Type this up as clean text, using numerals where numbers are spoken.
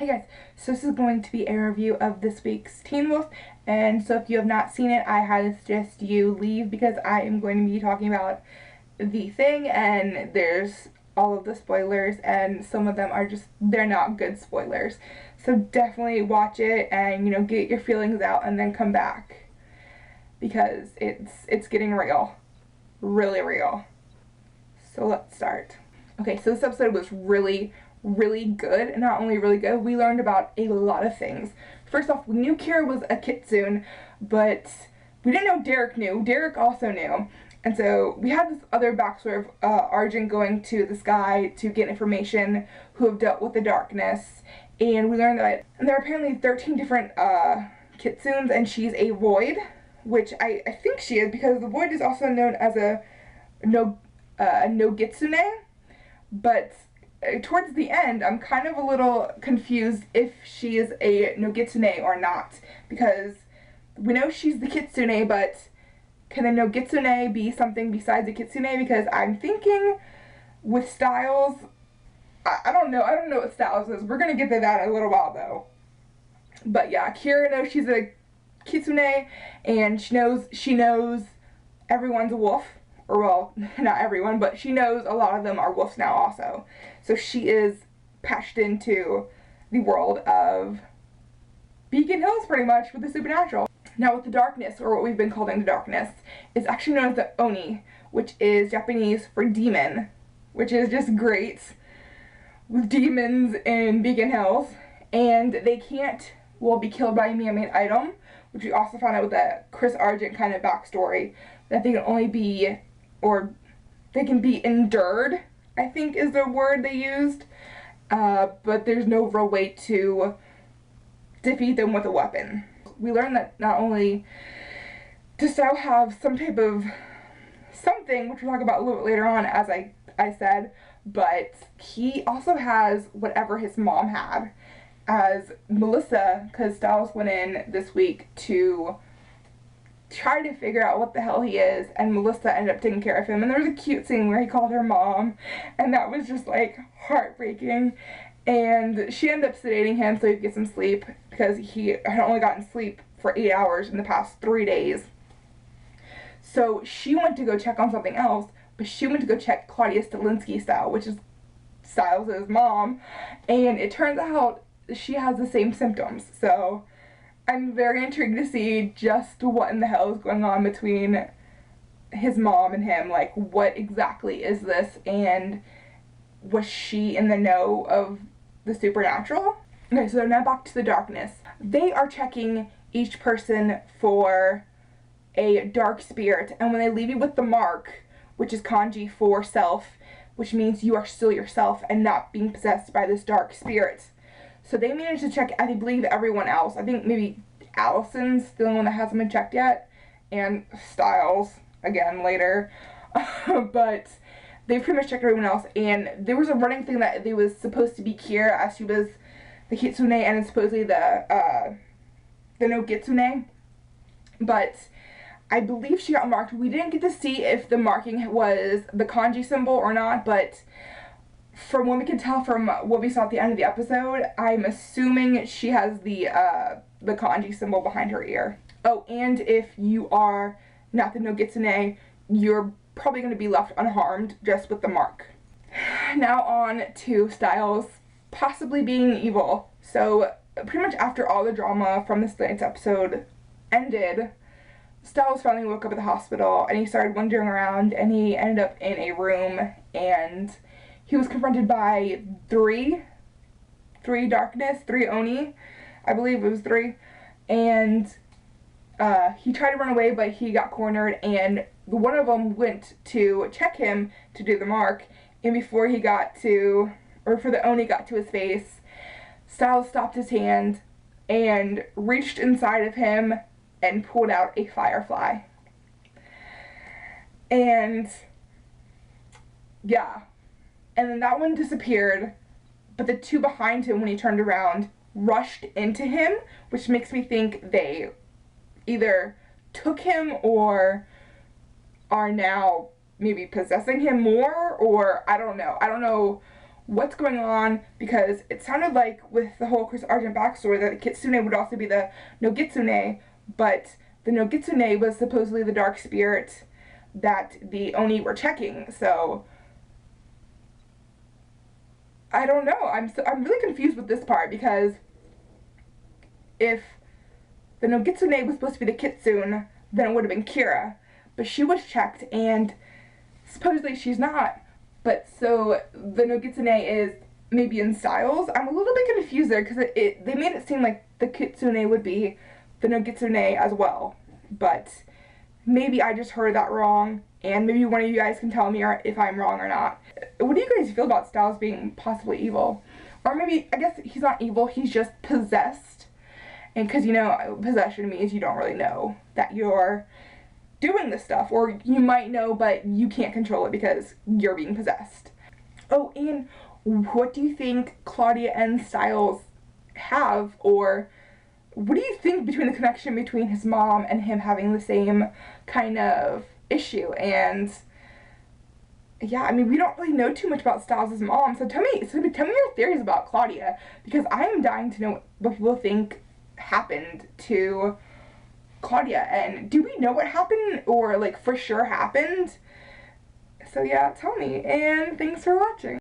Hey guys, so this is going to be a review of this week's Teen Wolf, and so if you have not seen it, I highly suggest you leave because I am going to be talking about the thing, and there's all of the spoilers, and some of them are just, they're not good spoilers. So definitely watch it and, you know, get your feelings out and then come back because it's getting real. Really real. So let's start. Okay, so this episode was really good, and not only really good, we learned about a lot of things. First off, we knew Kira was a Kitsune, but we didn't know Derek knew. Derek also knew. And so we had this other backstory of Argent going to this guy to get information who have dealt with the darkness, and we learned that there are apparently 13 different Kitsunes, and she's a Void, which I think she is, because the Void is also known as a no Gitsune, but towards the end, I'm kind of a little confused if she is a no Gitsune or not, because we know she's the Kitsune, but can a no Gitsune be something besides a Kitsune? Because I'm thinking with Stiles, I don't know what Stiles is. We're gonna get to that in a little while though. But yeah, Kira knows she's a Kitsune, and she knows everyone's a wolf. Or well, not everyone, but she knows a lot of them are wolves now also. So she is patched into the world of Beacon Hills pretty much with the supernatural. Now with the darkness, or what we've been calling the darkness, is actually known as the Oni, which is Japanese for demon, which is just great with demons in Beacon Hills. And they can't, well, be killed by a man-made item, which we also found out with that Chris Argent kind of backstory, that they can only be, or they can be endured, I think is the word they used, but there's no real way to defeat them with a weapon. We learned that not only does Style have some type of something, which we'll talk about a little bit later on, as I said, but he also has whatever his mom had, as Melissa, because Stiles went in this week to try to figure out what the hell he is, and Melissa ended up taking care of him, and there was a cute scene where he called her mom, and that was just like heartbreaking, and she ended up sedating him so he could get some sleep, because he had only gotten sleep for 8 hours in the past 3 days. So she went to go check on something else, but she went to go check Claudia Stilinski's Style, which is Stiles' mom, and it turns out she has the same symptoms. So I'm very intrigued to see just what in the hell is going on between his mom and him. Like, what exactly is this, and was she in the know of the supernatural? Okay, so now back to the darkness. They are checking each person for a dark spirit, and when they leave you with the mark, which is kanji for self, which means you are still yourself and not being possessed by this dark spirit. So they managed to check, I believe, everyone else. I think maybe Allison's the only one that hasn't been checked yet, and Stiles, again, later. But they pretty much checked everyone else, and there was a running thing that they was supposed to be Kira, as she was the Kitsune, and supposedly the no Kitsune. But I believe she got marked. We didn't get to see if the marking was the kanji symbol or not, but from what we can tell from what we saw at the end of the episode, I'm assuming she has the kanji symbol behind her ear. Oh, and if you are not the no Kitsune, you're probably going to be left unharmed just with the mark. Now on to Stiles possibly being evil. So pretty much after all the drama from this night's episode ended, Stiles finally woke up at the hospital, and he started wandering around, and he ended up in a room, and he was confronted by three darkness, 3 Oni, I believe it was 3, and he tried to run away, but he got cornered, and one of them went to check him to do the mark, and before he got to, or before the Oni got to his face, Stiles stopped his hand and reached inside of him and pulled out a firefly. And yeah. And then that one disappeared, but the 2 behind him, when he turned around, rushed into him, which makes me think they either took him or are now maybe possessing him more, or I don't know. I don't know what's going on, because it sounded like with the whole Chris Argent backstory that Kitsune would also be the Nogitsune, but the Nogitsune was supposedly the dark spirit that the Oni were checking. So I don't know. I'm really confused with this part, because if the Nogitsune was supposed to be the Kitsune, then it would have been Kira, but she was checked and supposedly she's not. But so the Nogitsune is maybe in Stiles. I'm a little bit confused there, because they made it seem like the Kitsune would be the Nogitsune as well. But maybe I just heard that wrong, and maybe one of you guys can tell me if I'm wrong or not. What do you guys feel about Stiles being possibly evil? Or maybe, I guess he's not evil, he's just possessed. And because, you know, possession means you don't really know that you're doing this stuff, or you might know but you can't control it because you're being possessed. Oh, and what do you think Claudia and Stiles have, or what do you think between the connection between his mom and him having the same kind of issue? And yeah, I mean, we don't really know too much about Stiles' mom, so tell me your theories about Claudia, because I am dying to know what people think happened to Claudia, and do we know what happened, or like for sure happened? So yeah, tell me, and thanks for watching.